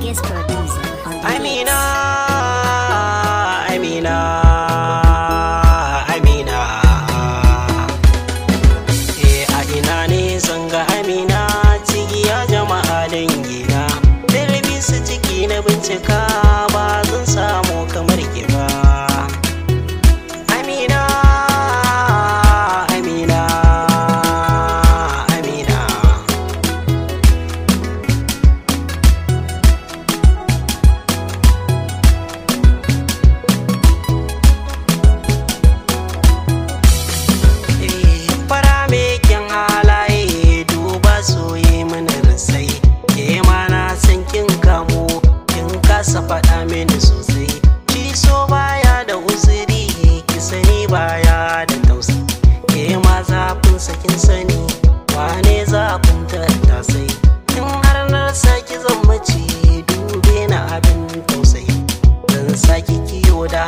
biggest producer on the Amina, Amina, Amina. A ina ne zanga Amina, cigiya jama'a dangina. Dalibin su ciki na bincika ba zan samu kamar ki ba. Amina, Amina, Amina. Fara mai kyan halaye duba soye mana rasai. Ke ma na san kin kamo, kin kasa faɗa mini sosai. Shi so baya da uzuri, ki sani baya da tausayi. Ke ma zafin kin sani, wane zafin tattasai. In har na saki zan mace, dube na abin tausayi. Zan saki kiyo da